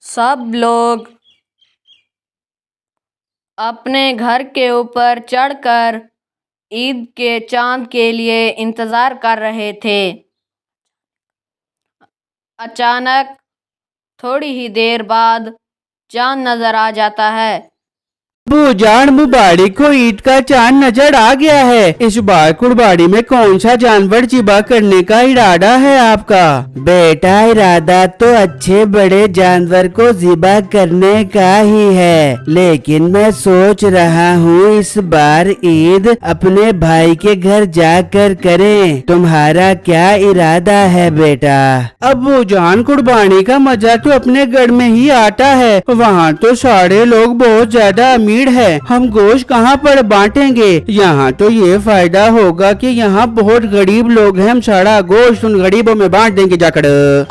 सब लोग अपने घर के ऊपर चढ़कर ईद के चांद के लिए इंतजार कर रहे थे। अचानक थोड़ी ही देर बाद चांद नजर आ जाता है। अबू जान, मुबारक को ईद का चांद नजर आ गया है। इस बार कुर्बानी में कौन सा जानवर ज़िबा करने का इरादा है आपका? बेटा, इरादा तो अच्छे बड़े जानवर को ज़िबा करने का ही है, लेकिन मैं सोच रहा हूँ इस बार ईद अपने भाई के घर जाकर करें। तुम्हारा क्या इरादा है बेटा? अबू जान, कुर्बानी का मजा तो अपने घर में ही आता है। वहाँ तो सारे लोग बहुत ज्यादा अमीर है, हम गोश्त कहाँ पर बांटेंगे? यहाँ तो ये फायदा होगा कि यहाँ बहुत गरीब लोग हैं, हम सारा गोश्त उन गरीबों में बांट देंगे जाकर।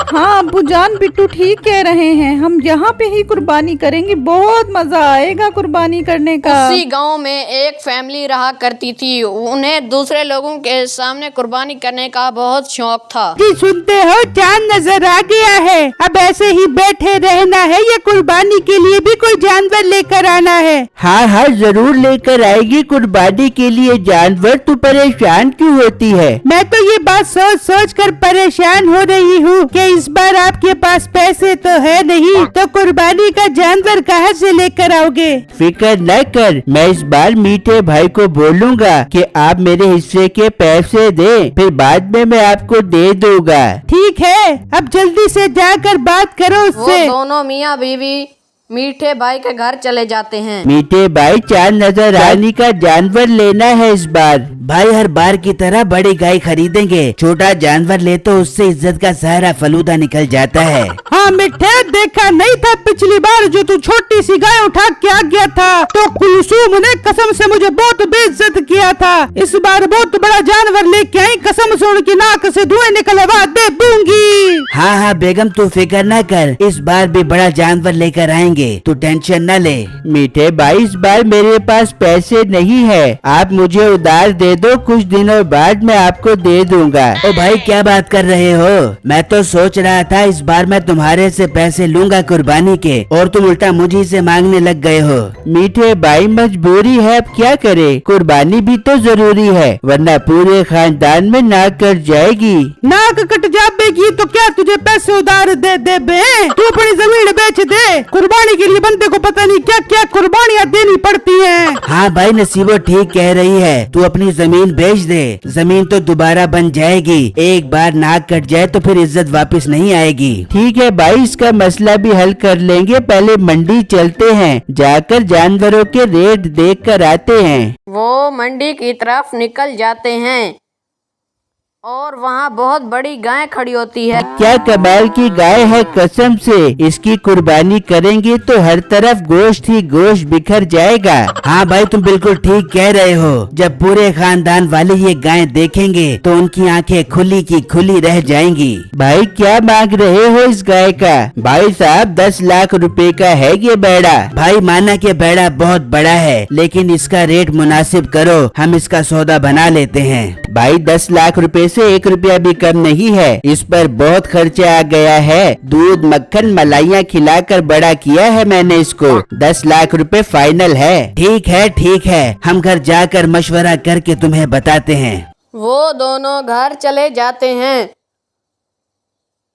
हाँ अब्बू जान, बिट्टू ठीक कह रहे हैं, हम यहाँ पे ही कुर्बानी करेंगे, बहुत मजा आएगा कुर्बानी करने का। उसी गांव में एक फैमिली रहा करती थी, उन्हें दूसरे लोगों के सामने कुर्बानी करने का बहुत शौक था। जी सुनते हो, चांद नजर आ गया है, अब ऐसे ही बैठे रहना है या कुर्बानी के लिए भी कोई जानवर लेकर आना है? हाँ हाँ, जरूर लेकर आएगी कुर्बानी के लिए जानवर। तू परेशान क्यों होती है? मैं तो ये बात सोच सोच कर परेशान हो रही हूँ कि इस बार आपके पास पैसे तो है नहीं, तो कुर्बानी का जानवर कहाँ से लेकर आओगे? फिक्र न कर, मैं इस बार मीठे भाई को बोलूँगा कि आप मेरे हिस्से के पैसे दे, फिर बाद में मैं आपको दे दूंगा। ठीक है, अब जल्दी से जाकर बात करो वो उससे। दोनों मियाँ बीवी मीठे भाई के घर चले जाते हैं। मीठे भाई, चांद नजर आने का जानवर लेना है इस बार। भाई, हर बार की तरह बड़ी गाय खरीदेंगे, छोटा जानवर ले तो उससे इज्जत का सारा फलूदा निकल जाता है। हाँ मिठे, देखा नहीं था पिछली बार जो तू छोटी सी गाय उठा के आ गया था तो कुलसूम ने कसम से मुझे बहुत बेइज्जत किया था। इस बार बहुत बड़ा जानवर लेके आई, कसम से उनकी नाक से धुएं निकलवा दे दूंगी। हाँ हाँ बेगम, तू फिक्र न कर, इस बार भी बड़ा जानवर लेकर आएंगे, तू टेंशन न ले। मीठे भाई, इस बार मेरे पास पैसे नहीं है, आप मुझे उधार दे दो, कुछ दिनों बाद मैं आपको दे दूंगा। ओ भाई, क्या बात कर रहे हो? मैं तो सोच रहा था इस बार मैं तुम्हारे से पैसे लूंगा कुर्बानी के, और तुम उल्टा मुझे से मांगने लग गए हो। मीठे भाई, मजबूरी है, अब क्या करे, कुर्बानी भी तो जरूरी है, वरना पूरे खानदान में नाक कट जाएगी। नाक कट जाएगी तो क्या तुझे पैसे उधार दे दे बे? तू अपनी जमीन बेच दे, कुर्बानी के लिए बंदे को पता नहीं क्या क्या कुर्बानियाँ देनी पड़ती हैं। हाँ भाई, नसीबो ठीक कह रही है, तू अपनी जमीन बेच दे, जमीन तो दोबारा बन जाएगी, एक बार नाक कट जाए तो फिर इज्जत वापस नहीं आएगी। ठीक है भाई, इसका मसला भी हल कर लेंगे, पहले मंडी चलते हैं, जाकर जानवरों के रेट देख कर आते हैं। वो मंडी की तरफ निकल जाते हैं और वहाँ बहुत बड़ी गाय खड़ी होती है। क्या कमाल की गाय है, कसम से इसकी कुर्बानी करेंगे तो हर तरफ गोश्त ही गोश्त बिखर जाएगा। हाँ भाई, तुम बिल्कुल ठीक कह रहे हो, जब पूरे खानदान वाले ये गाय देखेंगे तो उनकी आंखें खुली की खुली रह जाएंगी। भाई, क्या मांग रहे हो इस गाय का? भाई साहब, 10 लाख रुपए का है ये बेड़ा। भाई, माना कि बेड़ा बहुत बड़ा है, लेकिन इसका रेट मुनासिब करो, हम इसका सौदा बना लेते हैं। भाई, 10 लाख रुपए से 1 रुपया भी कम नहीं है, इस पर बहुत खर्चा आ गया है, दूध मक्खन मलाइयाँ खिलाकर बड़ा किया है मैंने इसको, 10 लाख रुपए फाइनल है। ठीक है, हम घर जाकर मशवरा करके तुम्हें बताते हैं। वो दोनों घर चले जाते हैं,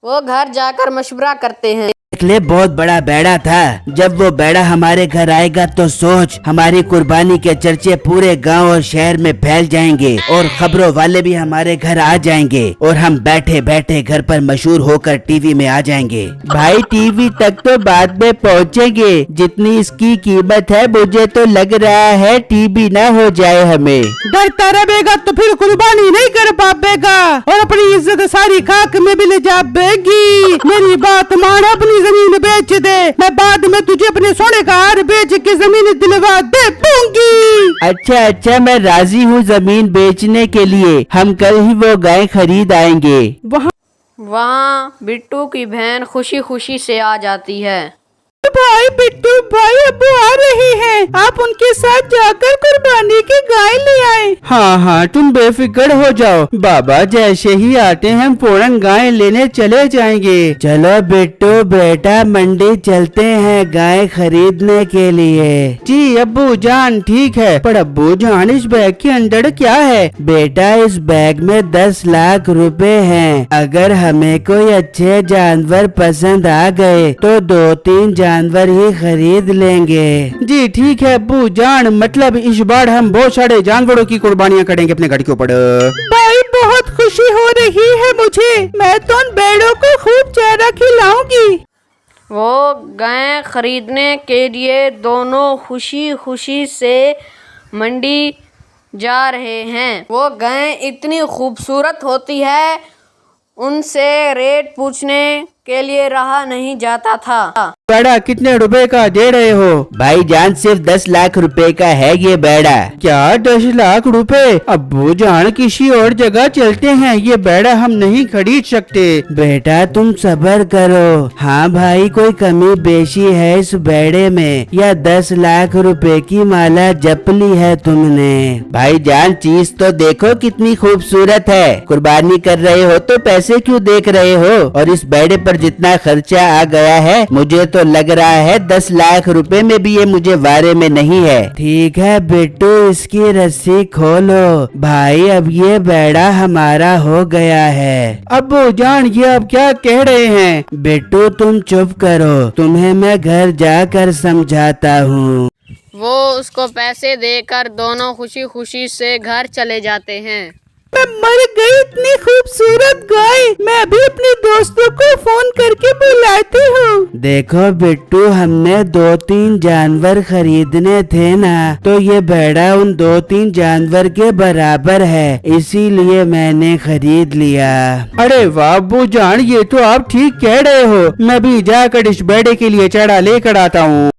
वो घर जाकर मशवरा करते हैं। ले, बहुत बड़ा बेड़ा था, जब वो बेड़ा हमारे घर आएगा तो सोच, हमारी कुर्बानी के चर्चे पूरे गांव और शहर में फैल जाएंगे और खबरों वाले भी हमारे घर आ जाएंगे और हम बैठे बैठे घर पर मशहूर होकर टीवी में आ जाएंगे। भाई, टीवी तक तो बाद में पहुंचेंगे, जितनी इसकी कीमत है मुझे तो लग रहा है टीवी ना हो जाए हमें। डरता रहेगा तो फिर कुर्बानी नहीं कर पाएगा और अपनी इज्जत सारी खाक में भी ले जाएगी। मेरी बात मान, अपनी जमीन बेच दे, मैं बाद में तुझे अपने सोने का हार बेच के जमीन दिलवा दे दूंगी। अच्छा, मैं राजी हूँ जमीन बेचने के लिए, हम कल ही वो गाय खरीद आएंगे। वहाँ बिट्टू की बहन खुशी खुशी से आ जाती है। भाई बिट्टू भाई अब्बू आ रहे हैं, आप उनके साथ जाकर कुर्बानी की गाय ले आए। हाँ हाँ तुम बेफिक्र हो जाओ, बाबा जैसे ही आते हैं हम फौरन गाय लेने चले जाएंगे। चलो बिट्टू बेटा मंडी चलते हैं गाय खरीदने के लिए। जी अब्बू जान ठीक है, पर अब्बू जान इस बैग के अंदर क्या है? बेटा इस बैग में 10 लाख रुपए हैं। अगर हमें कोई अच्छे जानवर पसंद आ गए तो 2-3 जानवर ही खरीद लेंगे। जी ठीक है अब्बू जान, मतलब इस बार हम बहुत सारे जानवरों की कुर्बानियाँ करेंगे अपने घर के ऊपर। भाई बहुत खुशी हो रही है मुझे, मैं तो उन भेड़ों को खूब चारा खिलाऊंगी। वो गाय खरीदने के लिए दोनों खुशी खुशी से मंडी जा रहे हैं। वो गाय इतनी खूबसूरत होती है, उनसे रेट पूछने के लिए रहा नहीं जाता था। बेड़ा कितने रुपए का दे रहे हो? भाई जान सिर्फ 10 लाख रुपए का है ये बेड़ा। क्या 10 लाख रुपए? अब्बू जान किसी और जगह चलते हैं, ये बेड़ा हम नहीं खरीद सकते। बेटा तुम सब्र करो। हाँ भाई कोई कमी बेशी है इस बेड़े में, या 10 लाख रुपए की माला जप ली है तुमने? भाई जान चीज तो देखो कितनी खूबसूरत है, कुर्बानी कर रहे हो तो पैसे क्यों देख रहे हो? और इस बेड़े पर जितना खर्चा आ गया है मुझे तो लग रहा है 10 लाख रुपए में भी ये मुझे वारे में नहीं है। ठीक है बिट्टू इसकी रस्सी खोलो। भाई अब ये बेड़ा हमारा हो गया है। अब्बू जान ये अब क्या कह रहे हैं? बिट्टू तुम चुप करो, तुम्हें मैं घर जाकर समझाता हूँ। वो उसको पैसे देकर दोनों खुशी खुशी से घर चले जाते हैं। मैं मर गई इतनी खूबसूरत गाय, मैं अभी अपने दोस्तों को फोन करके बुलाती हूँ। देखो बिट्टू हमने 2-3 जानवर खरीदने थे ना, तो ये बेड़ा उन 2-3 जानवर के बराबर है, इसीलिए मैंने खरीद लिया। अरे वाह अब्बू जान ये तो आप ठीक कह रहे हो, मैं भी जाकर इस बेड़े के लिए चारा लेकर आता हूँ।